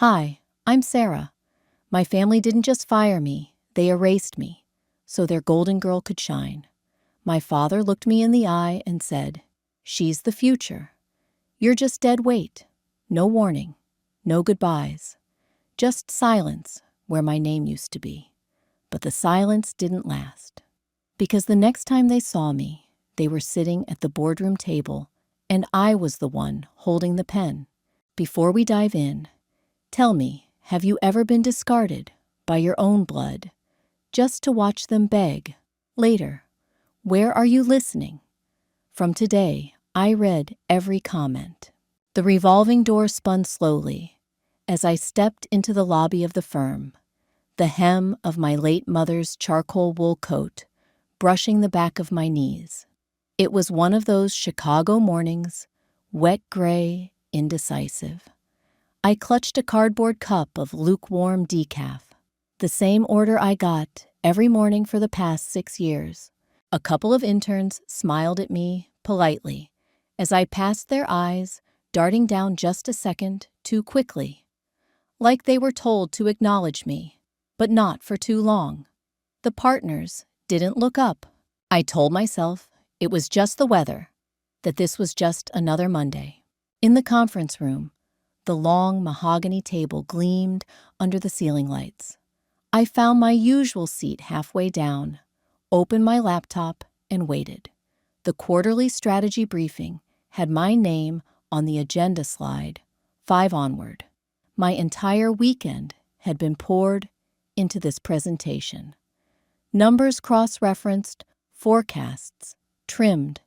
Hi, I'm Sarah. My family didn't just fire me, they erased me, so their golden girl could shine. My father looked me in the eye and said, "She's the future. You're just dead weight. No warning, no goodbyes. Just silence where my name used to be." But the silence didn't last. Because the next time they saw me, they were sitting at the boardroom table, and I was the one holding the pen. Before we dive in, tell me, have you ever been discarded by your own blood, just to watch them beg later? Where are you listening? From today, I read every comment. The revolving door spun slowly as I stepped into the lobby of the firm, the hem of my late mother's charcoal wool coat brushing the back of my knees. It was one of those Chicago mornings, wet gray, indecisive. I clutched a cardboard cup of lukewarm decaf, the same order I got every morning for the past 6 years. A couple of interns smiled at me politely as I passed their eyes, darting down just a second too quickly, like they were told to acknowledge me, but not for too long. The partners didn't look up. I told myself it was just the weather, that this was just another Monday. In the conference room, the long mahogany table gleamed under the ceiling lights. I found my usual seat halfway down, opened my laptop, and waited. The quarterly strategy briefing had my name on the agenda slide, 5 onward. My entire weekend had been poured into this presentation. Numbers cross-referenced, forecasts, trimmed,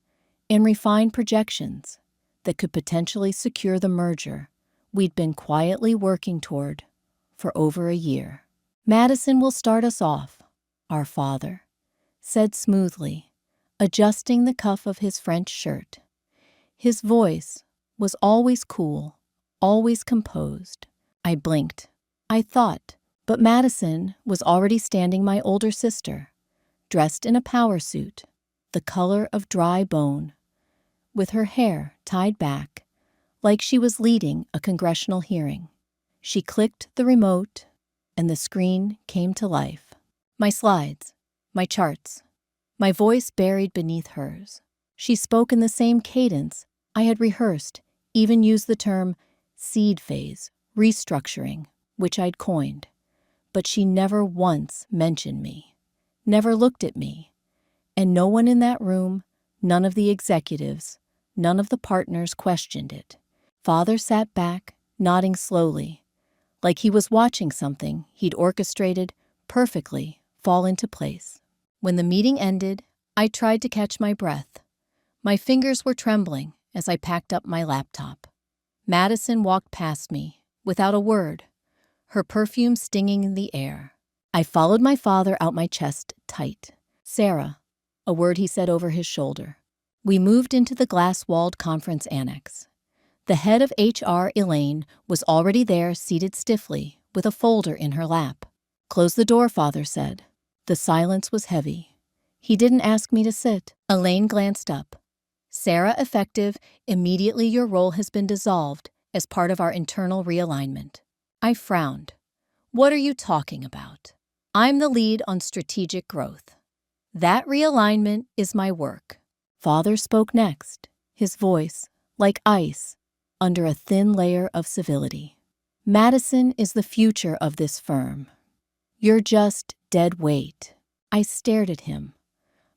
and refined projections that could potentially secure the merger we'd been quietly working toward for over a year. "Madison will start us off," our father said smoothly, adjusting the cuff of his French shirt. His voice was always cool, always composed. I blinked. I thought, but Madison was already standing my older sister, dressed in a power suit, the color of dry bone, with her hair tied back, like she was leading a congressional hearing. She clicked the remote, and the screen came to life. My slides, my charts, my voice buried beneath hers. She spoke in the same cadence I had rehearsed, even used the term seed phase, restructuring, which I'd coined. But she never once mentioned me, never looked at me, and no one in that room, none of the executives, none of the partners questioned it. Father sat back, nodding slowly, like he was watching something he'd orchestrated perfectly fall into place. When the meeting ended, I tried to catch my breath. My fingers were trembling as I packed up my laptop. Madison walked past me, without a word, her perfume stinging in the air. I followed my father out, my chest tight. "Sarah," a word he said over his shoulder. We moved into the glass-walled conference annex. The head of HR, Elaine, was already there, seated stiffly, with a folder in her lap. "Close the door," Father said. The silence was heavy. He didn't ask me to sit. Elaine glanced up. "Sarah, effective immediately, your role has been dissolved as part of our internal realignment." I frowned. "What are you talking about? I'm the lead on strategic growth. That realignment is my work." Father spoke next, his voice like ice under a thin layer of civility. "Madison is the future of this firm. You're just dead weight." I stared at him,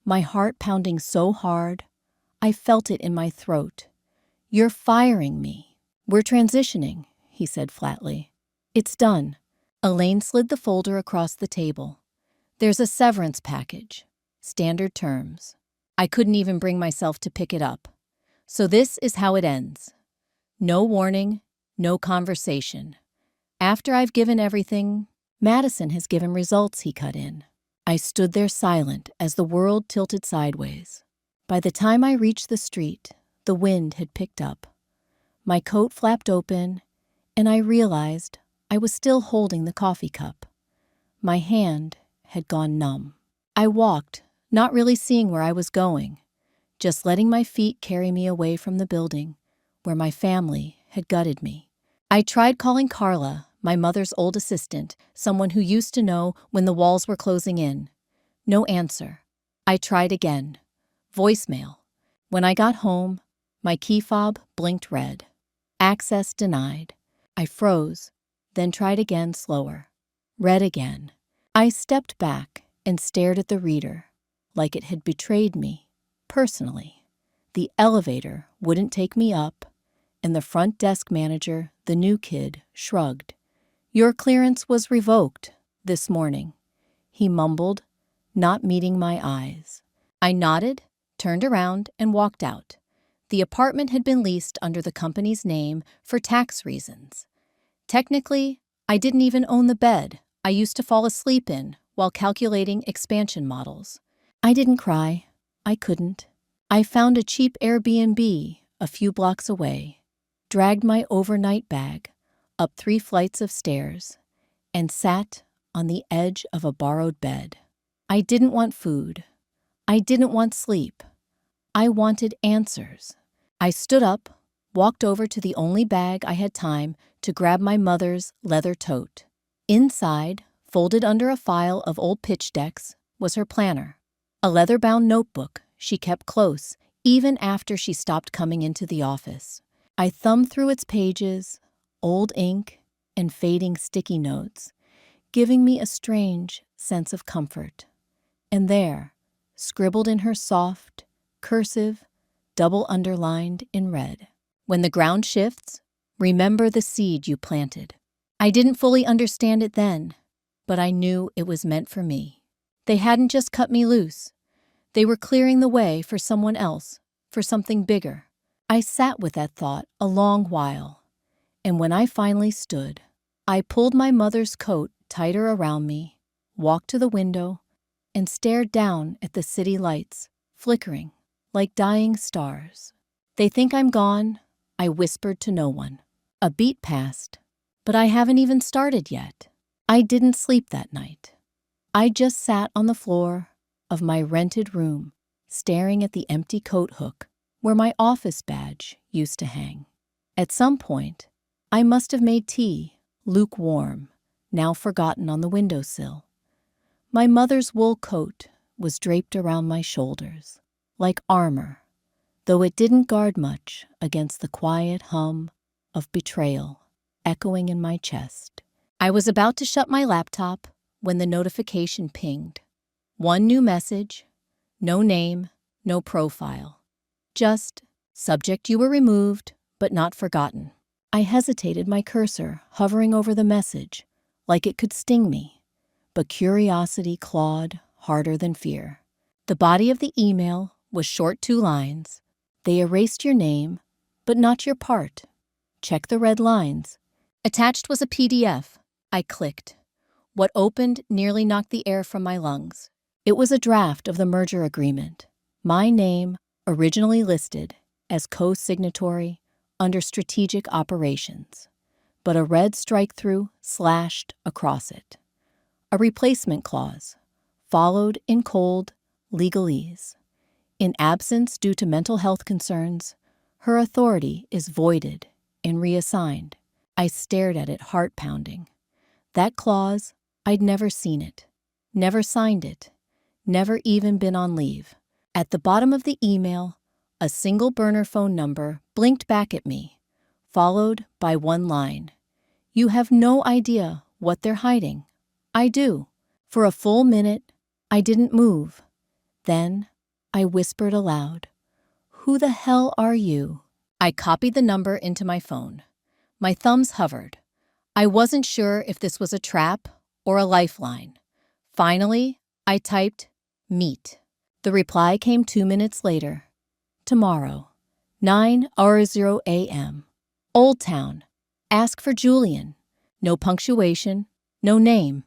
my heart pounding so hard, I felt it in my throat. "You're firing me." "We're transitioning," he said flatly. "It's done." Elaine slid the folder across the table. "There's a severance package. Standard terms." I couldn't even bring myself to pick it up. "So this is how it ends. No warning, no conversation. After I've given everything, Madison has given results," he cut in. I stood there silent as the world tilted sideways. By the time I reached the street, the wind had picked up. My coat flapped open, and I realized I was still holding the coffee cup. My hand had gone numb. I walked, not really seeing where I was going, just letting my feet carry me away from the building where my family had gutted me. I tried calling Carla, My mother's old assistant, someone who used to know when the walls were closing in. No answer. I tried again. Voicemail. When I got home, my key fob blinked red. Access denied. I froze, then tried again slower. Red again. I stepped back and stared at the reader, like it had betrayed me, personally. The elevator wouldn't take me up, and the front desk manager, the new kid, shrugged. "Your clearance was revoked this morning," he mumbled, not meeting my eyes. I nodded, turned around, and walked out. The apartment had been leased under the company's name for tax reasons. Technically, I didn't even own the bed I used to fall asleep in while calculating expansion models. I didn't cry. I couldn't. I found a cheap Airbnb a few blocks away, dragged my overnight bag up 3 flights of stairs, and sat on the edge of a borrowed bed. I didn't want food. I didn't want sleep. I wanted answers. I stood up, walked over to the only bag I had time to grab my mother's leather tote. Inside, folded under a file of old pitch decks, was her planner, a leather-bound notebook she kept close even after she stopped coming into the office. I thumbed through its pages, old ink and fading sticky notes, giving me a strange sense of comfort. And there, scribbled in her soft, cursive, double underlined in red, "When the ground shifts, remember the seed you planted." I didn't fully understand it then, but I knew it was meant for me. They hadn't just cut me loose. They were clearing the way for someone else, for something bigger. I sat with that thought a long while, and when I finally stood, I pulled my mother's coat tighter around me, walked to the window, and stared down at the city lights, flickering like dying stars. "They think I'm gone," I whispered to no one. A beat passed, but I haven't even started yet. I didn't sleep that night. I just sat on the floor of my rented room, staring at the empty coat hook where my office badge used to hang. At some point, I must have made tea, lukewarm, now forgotten on the windowsill. My mother's wool coat was draped around my shoulders, like armor, though it didn't guard much against the quiet hum of betrayal echoing in my chest. I was about to shut my laptop when the notification pinged. One new message, no name, no profile. Just, "Subject, you were removed, but not forgotten." I hesitated, my cursor hovering over the message, like it could sting me. But curiosity clawed harder than fear. The body of the email was short 2 lines. "They erased your name, but not your part. Check the red lines." Attached was a PDF. I clicked. What opened nearly knocked the air from my lungs. It was a draft of the merger agreement. My name originally listed as co-signatory under strategic operations, but a red strike-through slashed across it. A replacement clause, followed in cold legalese. In absence due to mental health concerns, her authority is voided and reassigned. I stared at it, heart pounding. That clause, I'd never seen it, never signed it, never even been on leave. At the bottom of the email, a single burner phone number blinked back at me, followed by one line. "You have no idea what they're hiding." I do. For a full minute, I didn't move. Then, I whispered aloud, "Who the hell are you?" I copied the number into my phone. My thumbs hovered. I wasn't sure if this was a trap or a lifeline. Finally, I typed, "Meet." The reply came 2 minutes later. "Tomorrow, 9:00 a.m. Old Town. Ask for Julian. No punctuation, no name,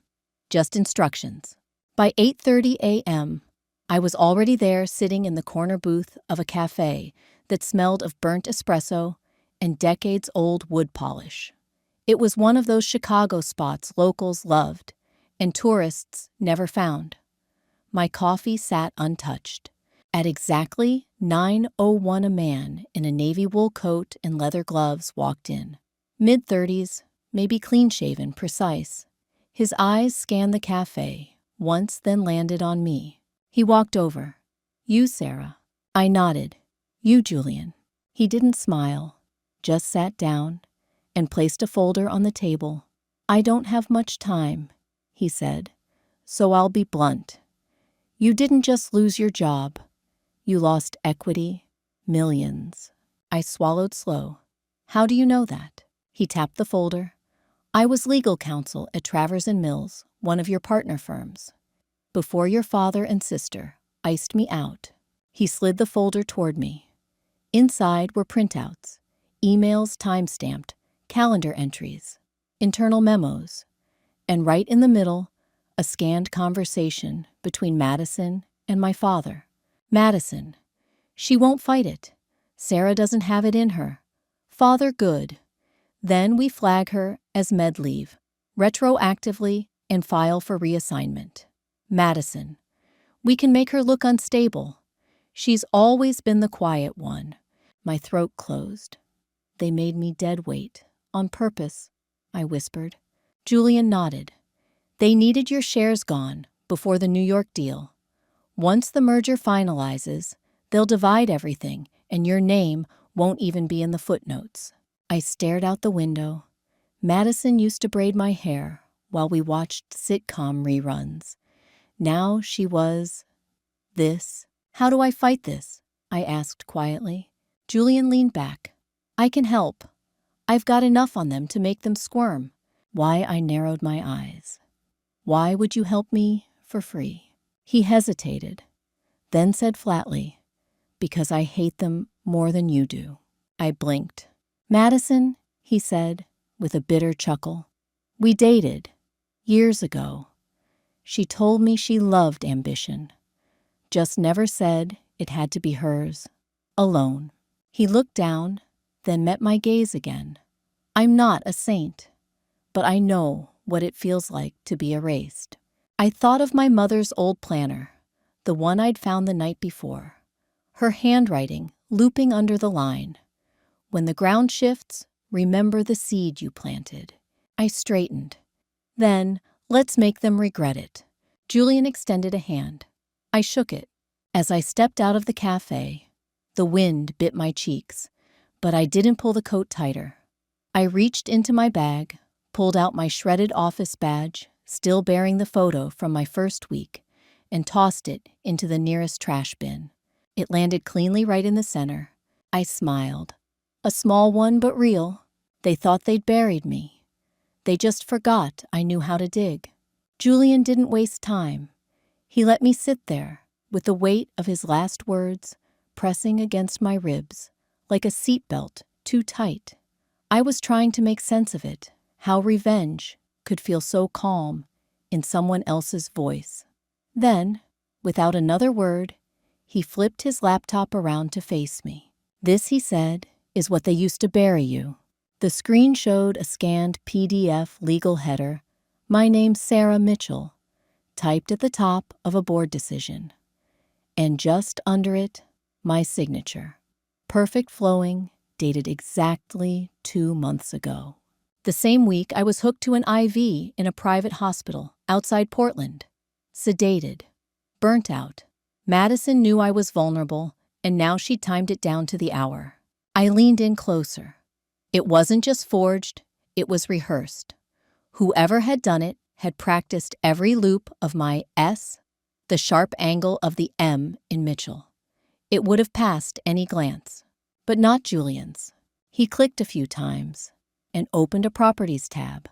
just instructions." By 8:30 a.m., I was already there, sitting in the corner booth of a cafe that smelled of burnt espresso and decades-old wood polish. It was one of those Chicago spots locals loved and tourists never found. My coffee sat untouched. At exactly 9:01, a man in a navy wool coat and leather gloves walked in. Mid-30s, maybe clean-shaven, precise. His eyes scanned the cafe, once then landed on me. He walked over. "You, Sarah." I nodded. "You, Julian." He didn't smile, just sat down and placed a folder on the table. "I don't have much time," he said, "so I'll be blunt. You didn't just lose your job. You lost equity, millions." I swallowed slow. "How do you know that?" He tapped the folder. "I was legal counsel at Travers and Mills, one of your partner firms, before your father and sister iced me out." He slid the folder toward me. Inside were printouts, emails time-stamped, calendar entries, internal memos, and right in the middle, a scanned conversation between Madison and my father. "Madison, she won't fight it. Sarah doesn't have it in her. Father, good. Then we flag her as med leave, retroactively, and file for reassignment. Madison, we can make her look unstable. She's always been the quiet one." My throat closed. "They made me dead weight, on purpose," I whispered. Julian nodded. "They needed your shares gone before the New York deal. Once the merger finalizes, they'll divide everything, and your name won't even be in the footnotes." I stared out the window. Madison used to braid my hair while we watched sitcom reruns. Now she was this. "How do I fight this?" I asked quietly. Julian leaned back. "I can help. I've got enough on them to make them squirm." Why I narrowed my eyes. "Why would you help me for free?" He hesitated, then said flatly, "Because I hate them more than you do." I blinked. "Madison," he said, with a bitter chuckle, "we dated years ago. She told me she loved ambition, just never said it had to be hers, alone." He looked down, then met my gaze again. "I'm not a saint, but I know what it feels like to be erased." I thought of my mother's old planner, the one I'd found the night before, her handwriting looping under the line, "When the ground shifts, remember the seed you planted." I straightened. "Then, let's make them regret it." Julian extended a hand. I shook it. As I stepped out of the cafe, the wind bit my cheeks, but I didn't pull the coat tighter. I reached into my bag, pulled out my shredded office badge, still bearing the photo from my first week, and tossed it into the nearest trash bin. It landed cleanly right in the center. I smiled. A small one, but real. They thought they'd buried me. They just forgot I knew how to dig. Julian didn't waste time. He let me sit there, with the weight of his last words pressing against my ribs, like a seatbelt too tight. I was trying to make sense of it, how revenge could feel so calm in someone else's voice. Then, without another word, he flipped his laptop around to face me. "This," he said, "is what they used to bury you." The screen showed a scanned PDF legal header, "My name's Sarah Mitchell," typed at the top of a board decision. And just under it, my signature. Perfect flowing, dated exactly 2 months ago. The same week, I was hooked to an IV in a private hospital outside Portland. Sedated. Burnt out. Madison knew I was vulnerable, and now she timed it down to the hour. I leaned in closer. It wasn't just forged, it was rehearsed. Whoever had done it had practiced every loop of my S, the sharp angle of the M in Mitchell. It would have passed any glance, but not Julian's. He clicked a few times and opened a Properties tab.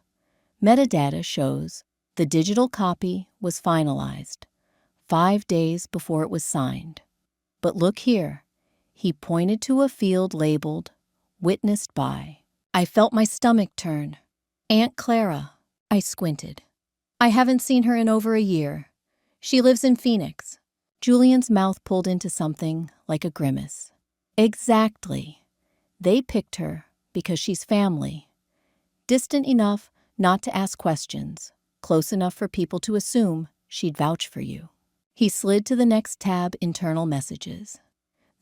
Metadata shows the digital copy was finalized 5 days before it was signed. But look here, he pointed to a field labeled "Witnessed by." I felt my stomach turn. "Aunt Clara." I squinted. "I haven't seen her in over a year. She lives in Phoenix." Julian's mouth pulled into something like a grimace. "Exactly. They picked her because she's family. Distant enough not to ask questions, close enough for people to assume she'd vouch for you." He slid to the next tab, internal messages.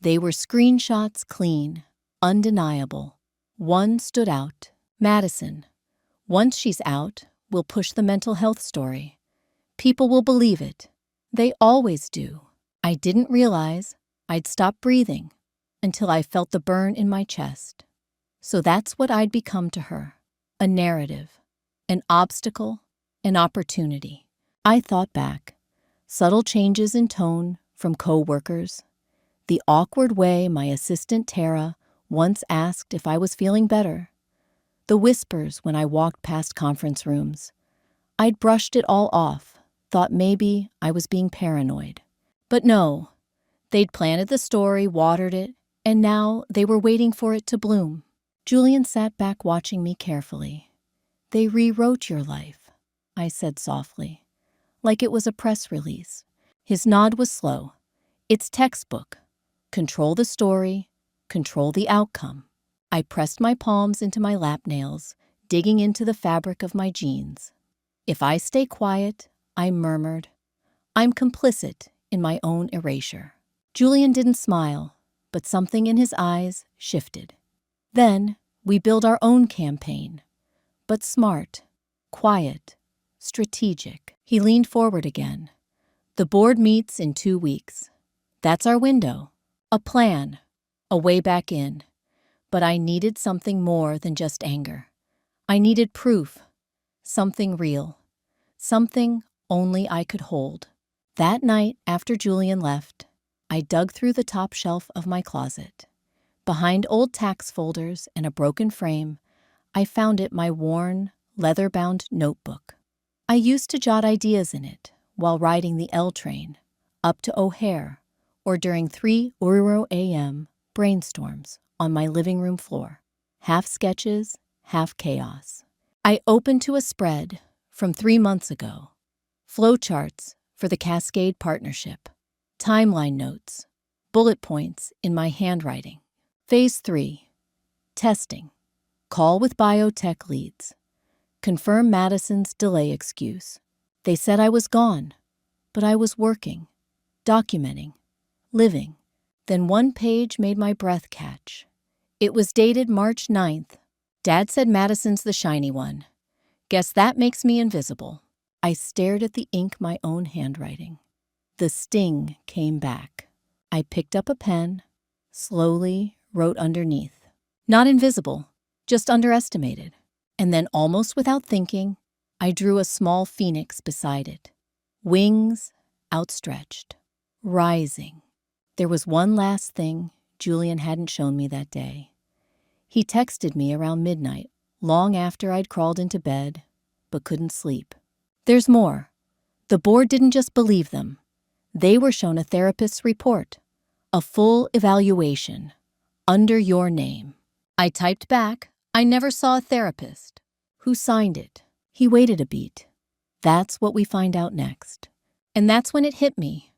They were screenshots, clean, undeniable. One stood out. "Madison, Once she's out, we'll push the mental health story. People will believe it. They always do. I didn't realize I'd stopped breathing until I felt the burn in my chest. So that's what I'd become to her. A narrative, an obstacle, an opportunity. I thought back. Subtle changes in tone from co-workers. The awkward way my assistant Tara once asked if I was feeling better. The whispers when I walked past conference rooms. I'd brushed it all off, thought maybe I was being paranoid. But no, they'd planted the story, watered it, and now they were waiting for it to bloom. Julian sat back watching me carefully. They rewrote your life, I said softly, like it was a press release. His nod was slow. It's textbook. Control the story, control the outcome. I pressed my palms into my lap nails, digging into the fabric of my jeans. If I stay quiet, I murmured, I'm complicit in my own erasure. Julian didn't smile, but something in his eyes shifted. Then we build our own campaign, but smart, quiet, strategic. He leaned forward again. The board meets in 2 weeks. That's our window. A plan, a way back in. But I needed something more than just anger. I needed proof, something real, something only I could hold. That night after Julian left, I dug through the top shelf of my closet. Behind old tax folders and a broken frame, I found my worn, leather-bound notebook. I used to jot ideas in it while riding the L train, up to O'Hare, or during 3 a.m. brainstorms on my living room floor. Half sketches, half chaos. I opened to a spread from 3 months ago. Flowcharts for the Cascade Partnership. Timeline notes. Bullet points in my handwriting. Phase 3. Testing. Call with biotech leads. Confirm Madison's delay excuse. They said I was gone, but I was working, documenting, living. Then one page made my breath catch. It was dated March 9th. Dad said Madison's the shiny one. Guess that makes me invisible. I stared at the ink, my own handwriting. The sting came back. I picked up a pen, slowly wrote underneath. Not invisible, just underestimated. And then, almost without thinking, I drew a small phoenix beside it. Wings outstretched, rising. There was one last thing Julian hadn't shown me that day. He texted me around midnight, long after I'd crawled into bed, but couldn't sleep. There's more. The board didn't just believe them. They were shown a therapist's report, a full evaluation, under your name. I typed back, I never saw a therapist. Who signed it? He waited a beat. That's what we find out next. And that's when it hit me.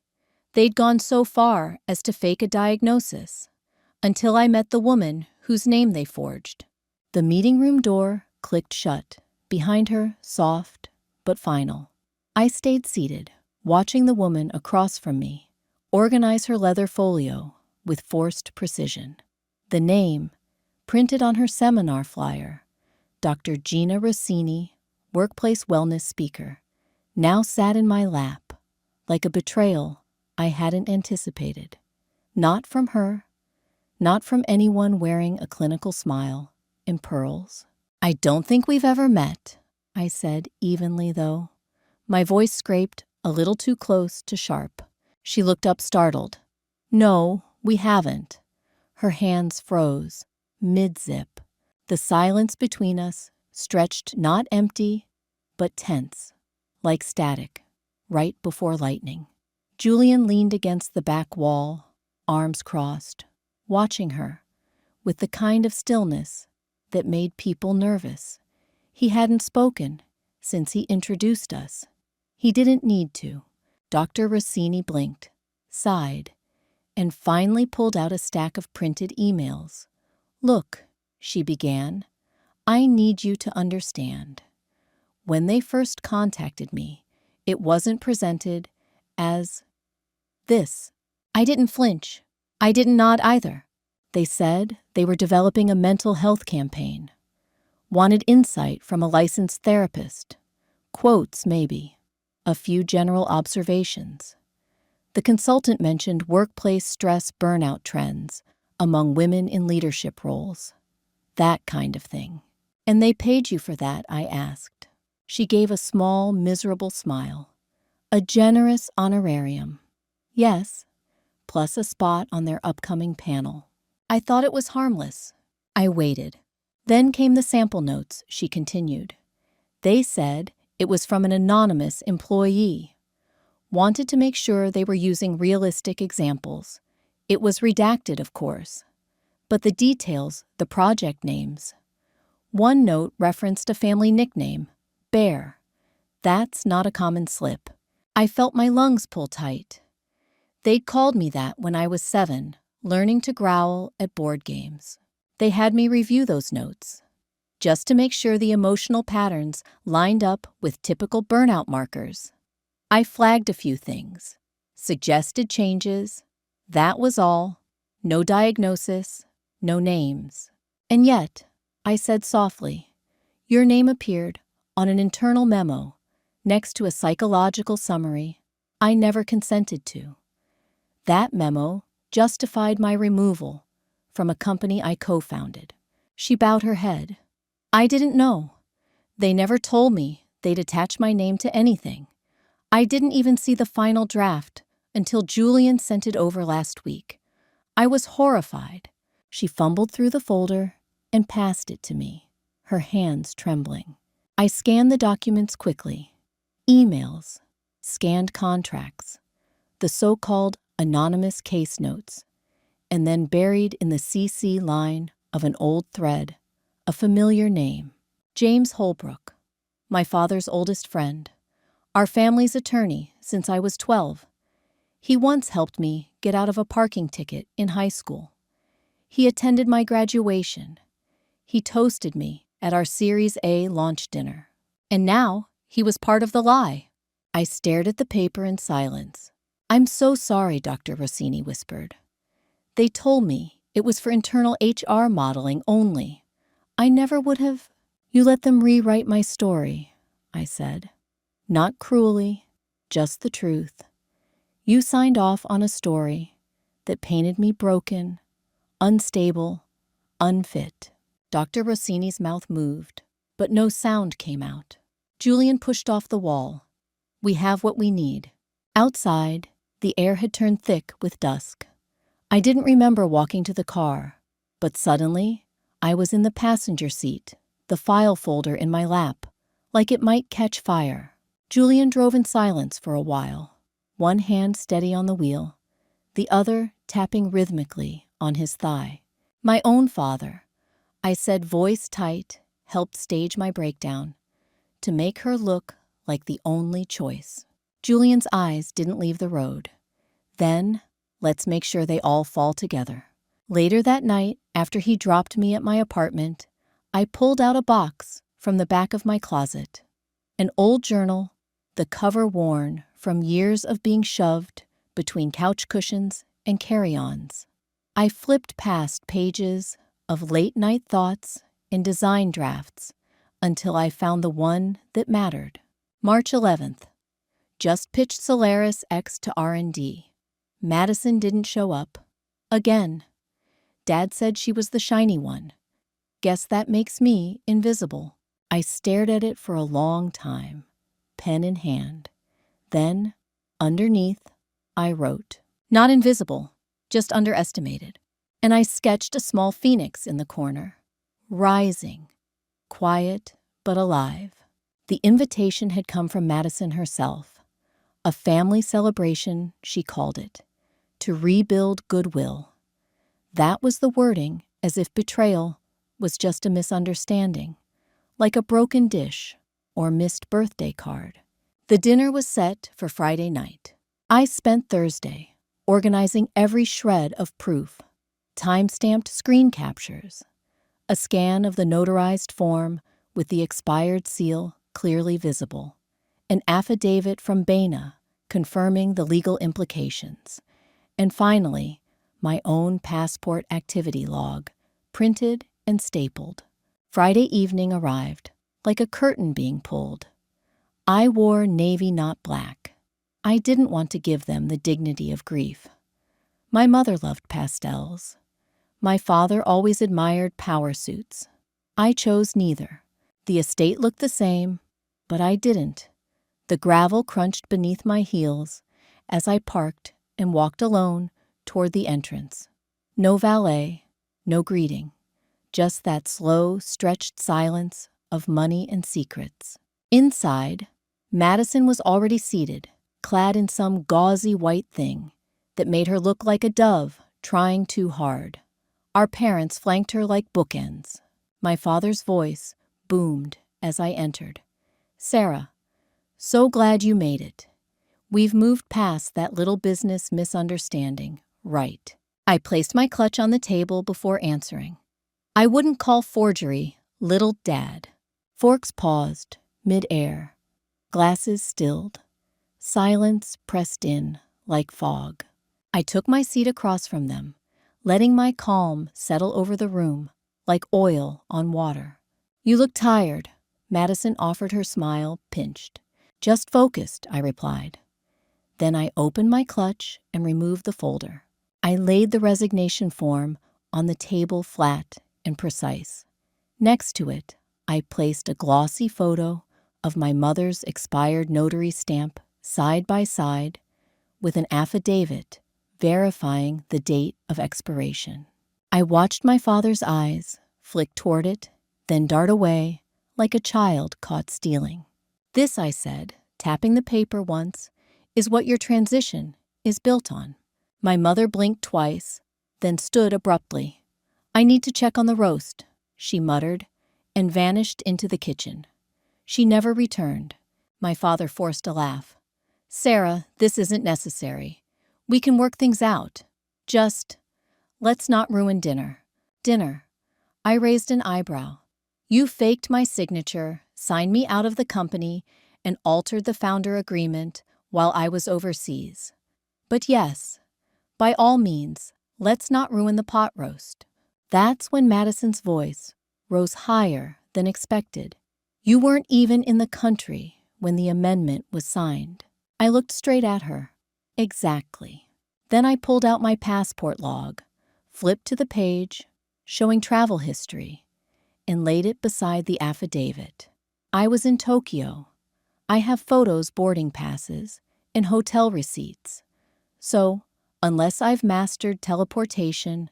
They'd gone so far as to fake a diagnosis, until I met the woman whose name they forged. The meeting room door clicked shut, behind her, soft but final. I stayed seated, watching the woman across from me organize her leather folio with forced precision. The name, printed on her seminar flyer, Dr. Gina Rossini, workplace wellness speaker, now sat in my lap, like a betrayal I hadn't anticipated. Not from her, not from anyone wearing a clinical smile and pearls. I don't think we've ever met, I said evenly though. My voice scraped a little too close to sharp. She looked up startled. No, we haven't. Her hands froze, mid-zip. The silence between us stretched not empty, but tense, like static, right before lightning. Julian leaned against the back wall, arms crossed, watching her, with the kind of stillness that made people nervous. He hadn't spoken since he introduced us. He didn't need to. Dr. Rossini blinked, sighed, and finally pulled out a stack of printed emails. Look, she began, I need you to understand. When they first contacted me, it wasn't presented as this. I didn't flinch. I didn't nod either. They said they were developing a mental health campaign. Wanted insight from a licensed therapist. Quotes, maybe. A few general observations. The consultant mentioned workplace stress burnout trends among women in leadership roles. That kind of thing. And they paid you for that, I asked. She gave a small, miserable smile. A generous honorarium. Yes, plus a spot on their upcoming panel. I thought it was harmless. I waited. Then came the sample notes, she continued. They said it was from an anonymous employee. Wanted to make sure they were using realistic examples. It was redacted, of course. But the details, the project names. One note referenced a family nickname, Bear. That's not a common slip. I felt my lungs pull tight. They'd called me that when I was 7, learning to growl at board games. They had me review those notes, just to make sure the emotional patterns lined up with typical burnout markers. I flagged a few things, suggested changes. That was all. No diagnosis, no names. And yet, I said softly, your name appeared on an internal memo next to a psychological summary I never consented to. That memo justified my removal from a company I co-founded. She bowed her head. I didn't know. They never told me they'd attach my name to anything. I didn't even see the final draft until Julian sent it over last week. I was horrified. She fumbled through the folder and passed it to me, her hands trembling. I scanned the documents quickly. Emails, scanned contracts, the so-called anonymous case notes, and then buried in the CC line of an old thread, a familiar name, James Holbrook, my father's oldest friend, our family's attorney since I was 12. He once helped me get out of a parking ticket in high school. He attended my graduation. He toasted me at our Series A launch dinner. And now he was part of the lie. I stared at the paper in silence. I'm so sorry, Dr. Rossini whispered. They told me it was for internal HR modeling only. I never would have. You let them rewrite my story, I said. Not cruelly, just the truth. You signed off on a story that painted me broken, unstable, unfit. Dr. Rossini's mouth moved, but no sound came out. Julian pushed off the wall. We have what we need. Outside, the air had turned thick with dusk. I didn't remember walking to the car, but suddenly, I was in the passenger seat, the file folder in my lap, like it might catch fire. Julian drove in silence for a while, one hand steady on the wheel, the other tapping rhythmically on his thigh. My own father, I said, voice tight, helped stage my breakdown, to make her look like the only choice. Julian's eyes didn't leave the road. Then, let's make sure they all fall together. Later that night, after he dropped me at my apartment, I pulled out a box from the back of my closet. An old journal, the cover worn from years of being shoved between couch cushions and carry-ons. I flipped past pages of late-night thoughts and design drafts until I found the one that mattered. March 11th. Just pitched Solaris X to R&D. Madison didn't show up. Again. Dad said she was the shiny one. Guess that makes me invisible. I stared at it for a long time, pen in hand. Then, underneath, I wrote, not invisible, just underestimated. And I sketched a small phoenix in the corner, rising, quiet but alive. The invitation had come from Madison herself. A family celebration, she called it, to rebuild goodwill. That was the wording, as if betrayal was just a misunderstanding, like a broken dish or missed birthday card. The dinner was set for Friday night. I spent Thursday organizing every shred of proof, time-stamped screen captures, a scan of the notarized form with the expired seal clearly visible, an affidavit from Baina confirming the legal implications, and finally, my own passport activity log, printed and stapled. Friday evening arrived, like a curtain being pulled. I wore navy, not black. I didn't want to give them the dignity of grief. My mother loved pastels. My father always admired power suits. I chose neither. The estate looked the same, but I didn't. The gravel crunched beneath my heels as I parked and walked alone toward the entrance. No valet, no greeting, just that slow, stretched silence of money and secrets. Inside, Madison was already seated, clad in some gauzy white thing that made her look like a dove trying too hard. Our parents flanked her like bookends. My father's voice boomed as I entered. "Sarah, so glad you made it. We've moved past that little business misunderstanding, right?" I placed my clutch on the table before answering. I wouldn't call forgery little dad. Forks paused, mid-air. Glasses stilled. Silence pressed in like fog. I took my seat across from them, letting my calm settle over the room like oil on water. "You look tired," Madison offered, her smile pinched. "Just focused," I replied. Then I opened my clutch and removed the folder. I laid the resignation form on the table, flat and precise. Next to it, I placed a glossy photo of my mother's expired notary stamp side by side with an affidavit verifying the date of expiration. I watched my father's eyes flick toward it, then dart away like a child caught stealing. "This," I said, tapping the paper once, "is what your transition is built on." My mother blinked twice, then stood abruptly. "I need to check on the roast," she muttered, and vanished into the kitchen. She never returned. My father forced a laugh. "Sarah, this isn't necessary. We can work things out. Just, let's not ruin dinner." "Dinner?" I raised an eyebrow. "You faked my signature, signed me out of the company, and altered the founder agreement while I was overseas. But yes, by all means, let's not ruin the pot roast." That's when Madison's voice rose higher than expected. "You weren't even in the country when the amendment was signed." I looked straight at her. "Exactly." Then I pulled out my passport log, flipped to the page showing travel history, and laid it beside the affidavit. I was in Tokyo. I have photos, boarding passes, and hotel receipts. So, unless I've mastered teleportation,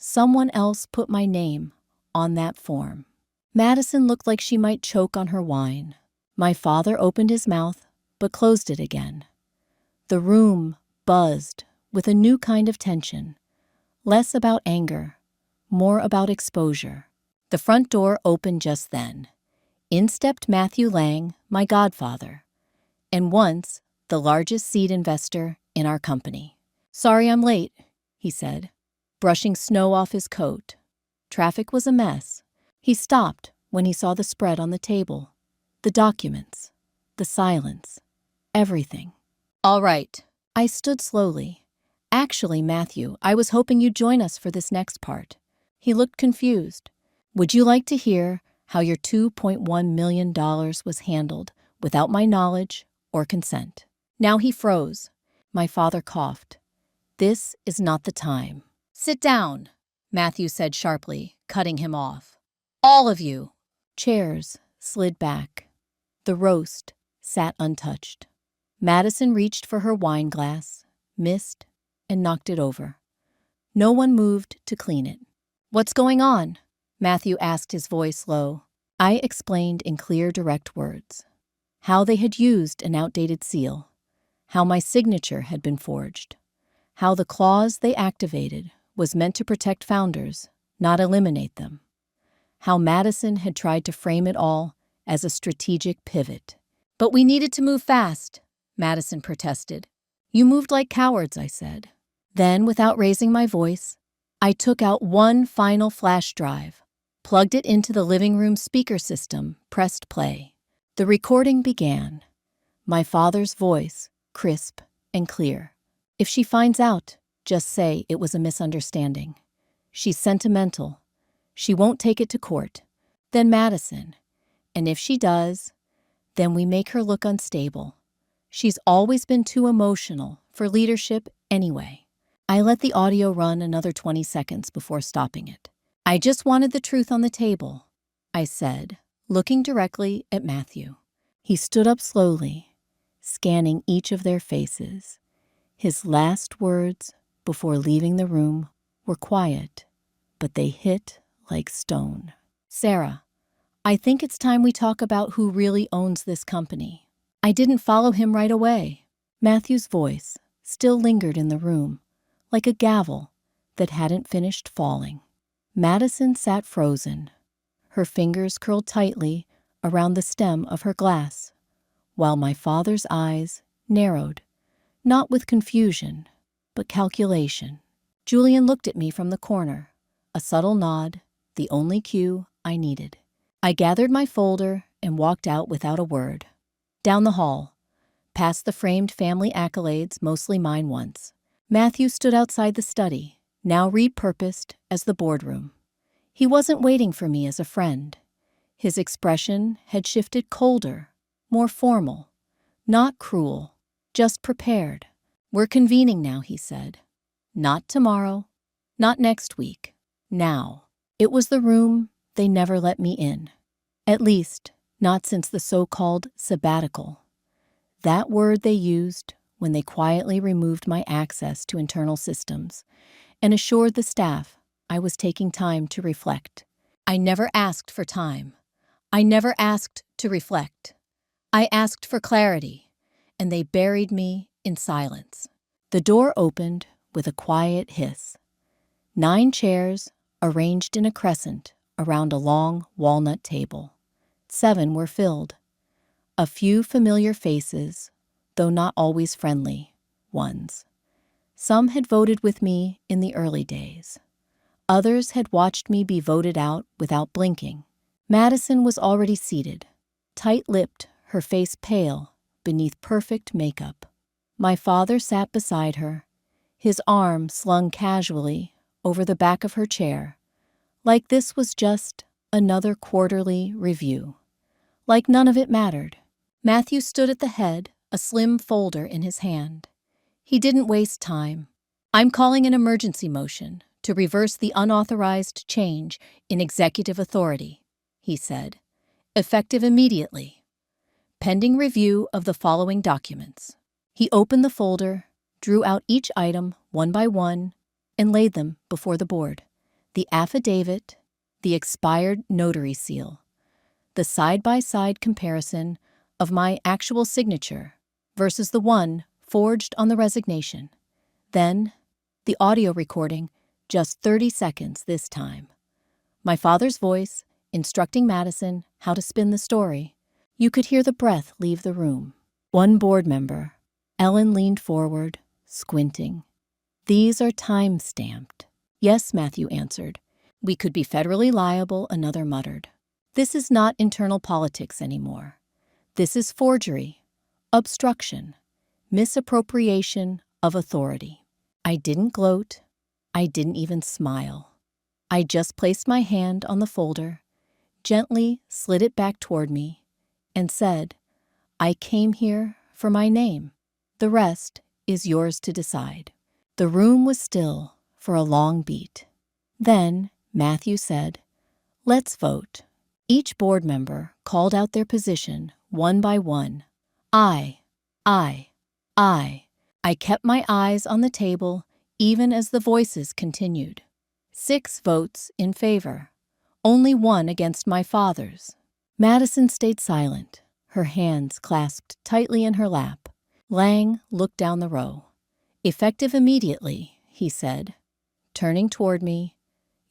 someone else put my name on that form. Madison looked like she might choke on her wine. My father opened his mouth, but closed it again. The room buzzed with a new kind of tension, less about anger, more about exposure. The front door opened just then. In stepped Matthew Lang, my godfather, and once the largest seed investor in our company. "Sorry I'm late," he said, brushing snow off his coat. Traffic was a mess. He stopped when he saw the spread on the table, the documents, the silence, everything. "All right." I stood slowly. "Actually, Matthew, I was hoping you'd join us for this next part." He looked confused. "Would you like to hear how your $2.1 million was handled without my knowledge or consent?" Now he froze. My father coughed. "This is not the time." "Sit down," Matthew said sharply, cutting him off. "All of you." Chairs slid back. The roast sat untouched. Madison reached for her wine glass, missed, and knocked it over. No one moved to clean it. "What's going on?" Matthew asked, his voice low. I explained in clear, direct words how they had used an outdated seal, how my signature had been forged, how the clause they activated was meant to protect founders, not eliminate them, how Madison had tried to frame it all as a strategic pivot. "But we needed to move fast," Madison protested. "You moved like cowards," I said. Then, without raising my voice, I took out one final flash drive, plugged it into the living room speaker system, pressed play. The recording began. My father's voice, crisp and clear. "If she finds out, just say it was a misunderstanding. She's sentimental. She won't take it to court. then Madison. And if she does, then we make her look unstable. She's always been too emotional for leadership anyway. I let the audio run another 20 seconds before stopping it. I just wanted the truth on the table, I said, looking directly at Matthew. He stood up slowly, scanning each of their faces. His last words before leaving the room were quiet, but they hit like stone. Sarah, I think it's time we talk about who really owns this company. I didn't follow him right away. Matthew's voice still lingered in the room, like a gavel that hadn't finished falling. Madison sat frozen, her fingers curled tightly around the stem of her glass, while my father's eyes narrowed, not with confusion, but calculation. Julian looked at me from the corner, a subtle nod, the only cue I needed. I gathered my folder and walked out without a word. Down the hall, past the framed family accolades, mostly mine once. Matthew stood outside the study, now repurposed as the boardroom. He wasn't waiting for me as a friend. His expression had shifted colder, more formal, not cruel, just prepared. We're convening now, he said. Not tomorrow, not next week, now. It was the room they never let me in. At least, not since the so-called sabbatical. That word they used when they quietly removed my access to internal systems and assured the staff I was taking time to reflect. I never asked for time. I never asked to reflect. I asked for clarity, and they buried me in silence. The door opened with a quiet hiss. 9 chairs arranged in a crescent around a long walnut table. 7 were filled. A few familiar faces, though not always friendly, ones. Some had voted with me in the early days. Others had watched me be voted out without blinking. Madison was already seated, tight-lipped, her face pale beneath perfect makeup. My father sat beside her, his arm slung casually over the back of her chair, like this was just another quarterly review. Like none of it mattered. Matthew stood at the head, a slim folder in his hand. He didn't waste time. I'm calling an emergency motion to reverse the unauthorized change in executive authority, he said, effective immediately, pending review of the following documents. He opened the folder, drew out each item one by one, and laid them before the board. The affidavit, the expired notary seal, the side-by-side comparison of my actual signature versus the one forged on the resignation. Then, the audio recording, just 30 seconds this time. My father's voice instructing Madison how to spin the story. You could hear the breath leave the room. One board member, Ellen, leaned forward, squinting. These are time-stamped. Yes, Matthew answered. We could be federally liable, another muttered. This is not internal politics anymore. This is forgery, obstruction, misappropriation of authority. I didn't gloat. I didn't even smile. I just placed my hand on the folder, gently slid it back toward me, and said, I came here for my name. The rest is yours to decide. The room was still for a long beat. Then Matthew said, let's vote. Each board member called out their position one by one. I kept my eyes on the table even as the voices continued. 6 votes in favor, only 1 against my father's. Madison stayed silent, her hands clasped tightly in her lap. Lang looked down the row. Effective immediately, he said, turning toward me.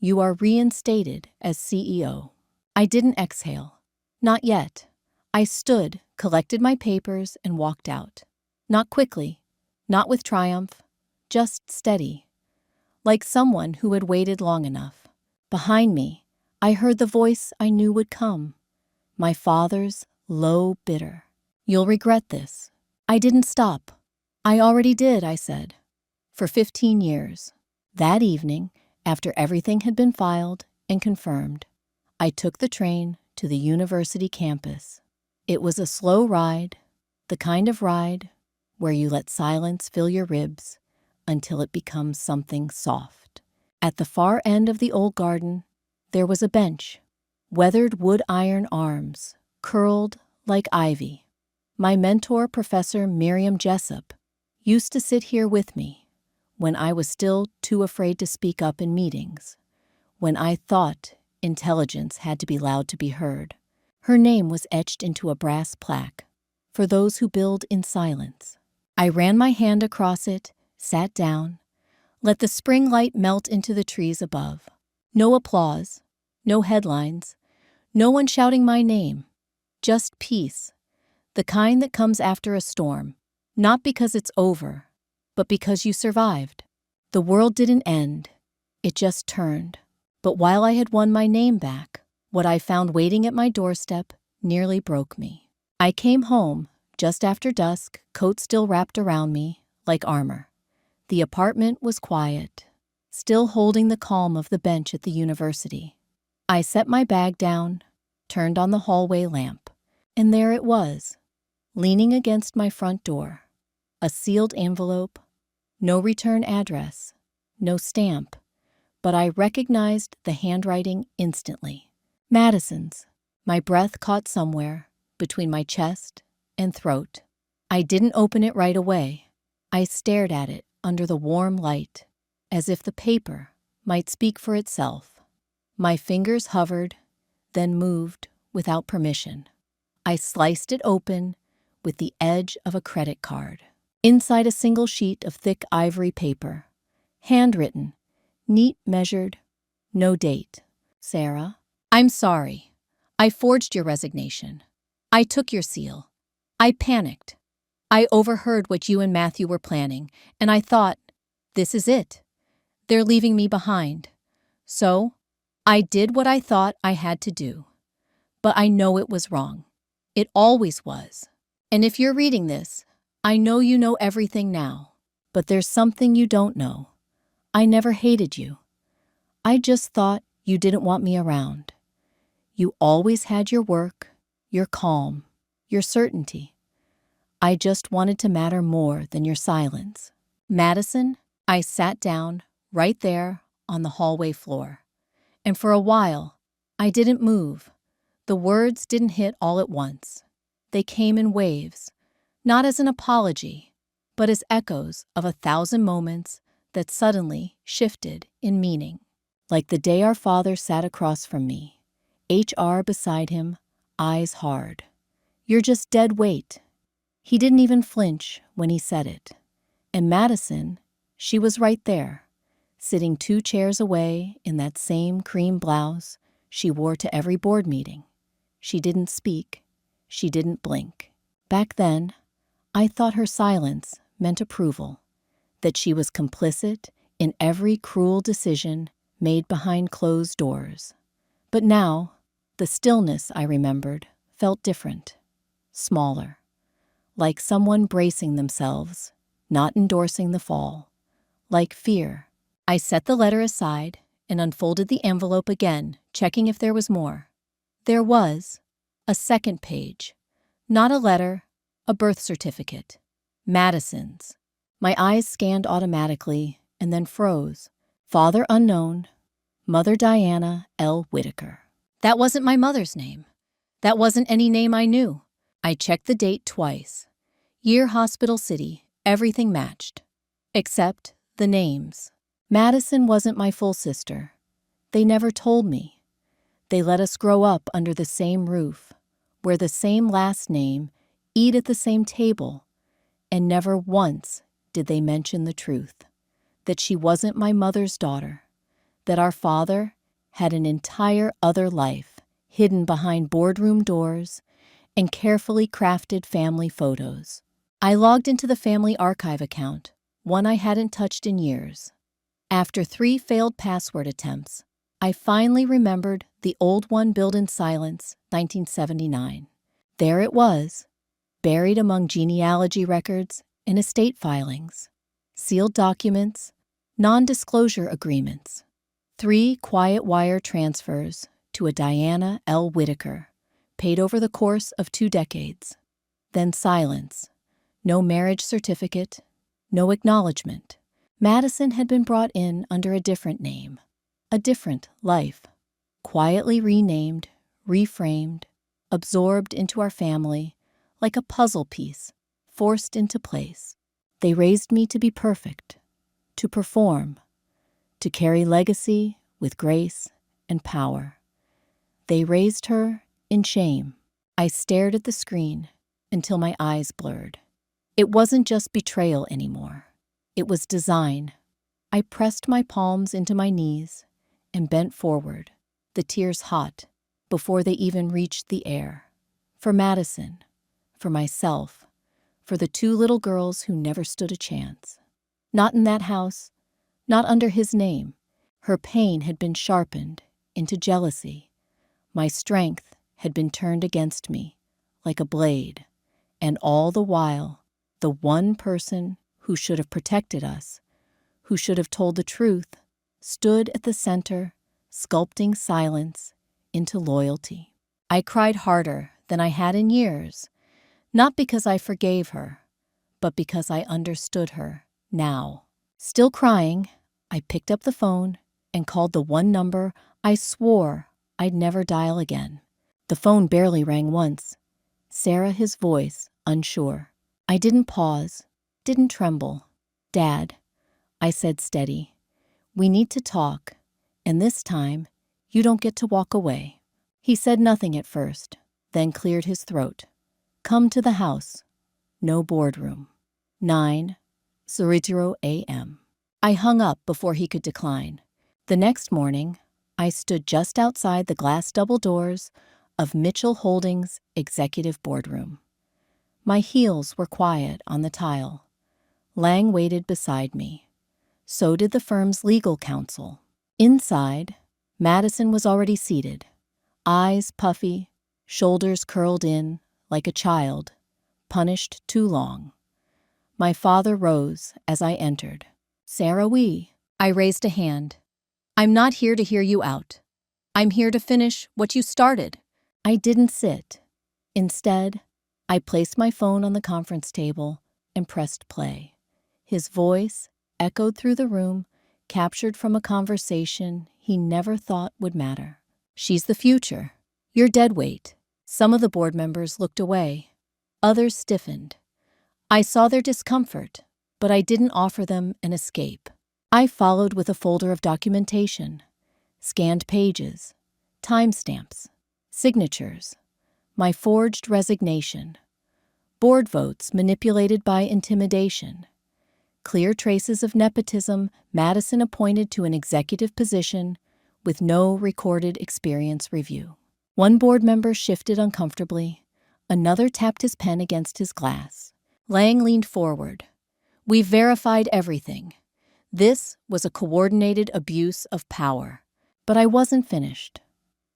You are reinstated as CEO. I didn't exhale. Not yet. I stood, collected my papers, and walked out. Not quickly, not with triumph, just steady, like someone who had waited long enough. Behind me, I heard the voice I knew would come, my father's low, bitter. You'll regret this. I didn't stop. I already did, I said. For 15 years. That evening, after everything had been filed and confirmed, I took the train to the university campus. It was a slow ride, the kind of ride where you let silence fill your ribs until it becomes something soft. At the far end of the old garden, there was a bench, weathered wood iron arms, curled like ivy. My mentor, Professor Miriam Jessup, used to sit here with me when I was still too afraid to speak up in meetings, when I thought intelligence had to be loud to be heard. Her name was etched into a brass plaque, for those who build in silence. I ran my hand across it, sat down, let the spring light melt into the trees above. No applause, no headlines, no one shouting my name, just peace, the kind that comes after a storm, not because it's over, but because you survived. The world didn't end, it just turned. But while I had won my name back, what I found waiting at my doorstep nearly broke me. I came home just after dusk, coat still wrapped around me like armor. The apartment was quiet, still holding the calm of the bench at the university. I set my bag down, turned on the hallway lamp, and there it was, leaning against my front door. A sealed envelope, no return address, no stamp, but I recognized the handwriting instantly. Madison's. My breath caught somewhere between my chest and throat. I didn't open it right away. I stared at it under the warm light, as if the paper might speak for itself. My fingers hovered, then moved without permission. I sliced it open with the edge of a credit card. Inside a single sheet of thick ivory paper, handwritten, neat, measured, no date. Sarah, I'm sorry. I forged your resignation. I took your seal. I panicked. I overheard what you and Matthew were planning, and I thought, this is it. They're leaving me behind. So, I did what I thought I had to do. But I know it was wrong. It always was. And if you're reading this, I know you know everything now. But there's something you don't know. I never hated you. I just thought you didn't want me around. You always had your work, your calm, your certainty. I just wanted to matter more than your silence. Madison, I sat down right there on the hallway floor. And for a while, I didn't move. The words didn't hit all at once. They came in waves, not as an apology, but as echoes of 1,000 moments that suddenly shifted in meaning. Like the day our father sat across from me, HR beside him, eyes hard. You're just dead weight. He didn't even flinch when he said it. And Madison, she was right there, sitting 2 chairs away in that same cream blouse she wore to every board meeting. She didn't speak. She didn't blink. Back then, I thought her silence meant approval, that she was complicit in every cruel decision made behind closed doors. But now, the stillness I remembered felt different, smaller, like someone bracing themselves, not endorsing the fall, like fear. I set the letter aside and unfolded the envelope again, checking if there was more. There was a second page, not a letter, a birth certificate. Madison's. My eyes scanned automatically and then froze. Father unknown, Mother Diana L. Whitaker. That wasn't my mother's name. That wasn't any name I knew. I checked the date twice. Year, hospital, city, everything matched. Except the names. Madison wasn't my full sister. They never told me. They let us grow up under the same roof, wear the same last name, eat at the same table, and never once did they mention the truth, that she wasn't my mother's daughter, that our father had an entire other life hidden behind boardroom doors and carefully crafted family photos. I logged into the family archive account, one I hadn't touched in years. After 3 failed password attempts, I finally remembered the old one built in silence, 1979. There it was, buried among genealogy records and estate filings, sealed documents, non-disclosure agreements, 3 quiet wire transfers to a Diana L. Whitaker, paid over the course of 2 decades. Then silence. No marriage certificate, no acknowledgement. Madison had been brought in under a different name, a different life, quietly renamed, reframed, absorbed into our family like a puzzle piece, forced into place. They raised me to be perfect, to perform, to carry legacy with grace and power. They raised her in shame. I stared at the screen until my eyes blurred. It wasn't just betrayal anymore. It was design. I pressed my palms into my knees and bent forward, the tears hot, before they even reached the air. For Madison, for myself, for the 2 little girls who never stood a chance. Not in that house, not under his name. Her pain had been sharpened into jealousy. My strength had been turned against me like a blade. And all the while, the one person who should have protected us, who should have told the truth, stood at the center, sculpting silence into loyalty. I cried harder than I had in years, not because I forgave her, but because I understood her now. Still crying, I picked up the phone and called the one number I swore I'd never dial again. The phone barely rang once. Sarah, his voice, unsure. I didn't pause, didn't tremble. "Dad," I said steady, "we need to talk, and this time, you don't get to walk away." He said nothing at first, then cleared his throat. "Come to the house. No boardroom." 9:00 a.m. I hung up before he could decline. The next morning, I stood just outside the glass double doors of Mitchell Holdings' executive boardroom. My heels were quiet on the tile. Lang waited beside me. So did the firm's legal counsel. Inside, Madison was already seated, eyes puffy, shoulders curled in like a child, punished too long. My father rose as I entered. "Sarah, I raised a hand. "I'm not here to hear you out. I'm here to finish what you started." I didn't sit. Instead, I placed my phone on the conference table and pressed play. His voice echoed through the room, captured from a conversation he never thought would matter. "She's the future. You're dead weight." Some of the board members looked away. Others stiffened. I saw their discomfort, but I didn't offer them an escape. I followed with a folder of documentation, scanned pages, timestamps, signatures, my forged resignation, board votes manipulated by intimidation, clear traces of nepotism Madison appointed to an executive position with no recorded experience review. One board member shifted uncomfortably. Another tapped his pen against his glass. Lang leaned forward. "We've verified everything. This was a coordinated abuse of power." But I wasn't finished.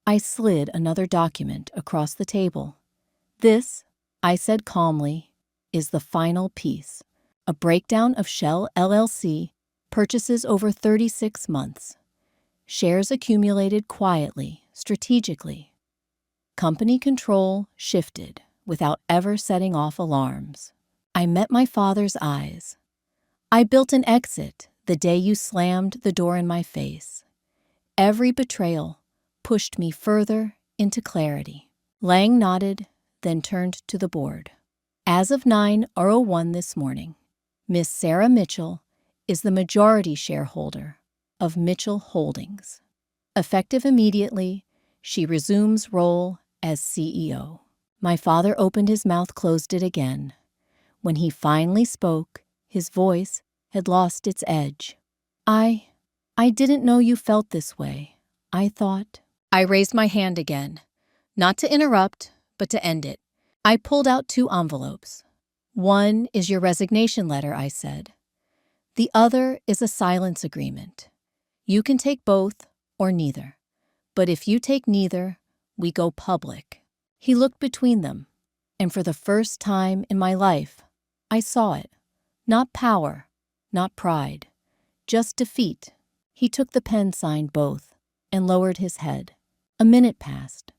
I slid another document across the table. "This," I said calmly, "is the final piece. A breakdown of Shell LLC purchases over 36 months. Shares accumulated quietly, strategically. Company control shifted without ever setting off alarms." I met my father's eyes. "I built an exit the day you slammed the door in my face. Every betrayal pushed me further into clarity." Lang nodded, then turned to the board. "As of 9:01 this morning, Miss Sarah Mitchell is the majority shareholder of Mitchell Holdings. Effective immediately, she resumes role as CEO." My father opened his mouth, closed it again. When he finally spoke, his voice had lost its edge. I didn't know you felt this way. I thought." I raised my hand again, not to interrupt, but to end it. I pulled out 2 envelopes. "One is your resignation letter," I said. "The other is a silence agreement. You can take both or neither. But if you take neither, we go public." He looked between them, and for the first time in my life, I saw it. Not power, not pride, just defeat. He took the pen, signed both, and lowered his head. A minute passed,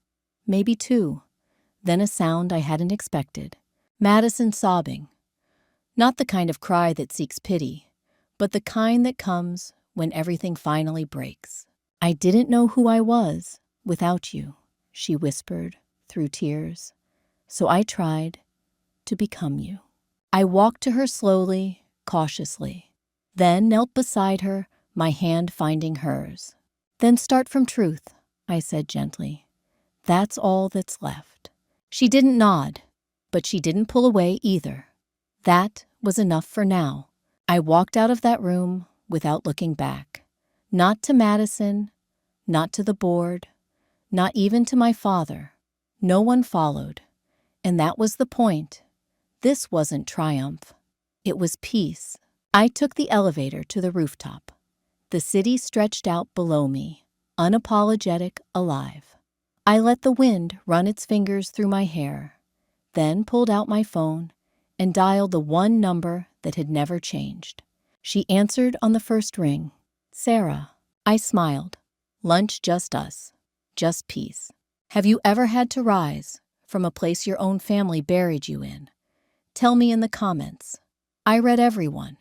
maybe 2. Then a sound I hadn't expected. Madison sobbing. Not the kind of cry that seeks pity, but the kind that comes when everything finally breaks. I didn't know who I was without you, she whispered through tears. So I tried to become you. I walked to her slowly, cautiously, then knelt beside her, my hand finding hers. Then start from truth, I said gently. That's all that's left. She didn't nod, but she didn't pull away either. That was enough for now. I walked out of that room without looking back. Not to Madison, not to the board, not even to my father. No one followed. And that was the point. This wasn't triumph. It was peace. I took the elevator to the rooftop. The city stretched out below me, unapologetic, alive. I let the wind run its fingers through my hair, then pulled out my phone and dialed the one number that had never changed. She answered on the first ring. Sarah. I smiled. Lunch just us. Just peace. Have you ever had to rise from a place your own family buried you in? Tell me in the comments. I read everyone.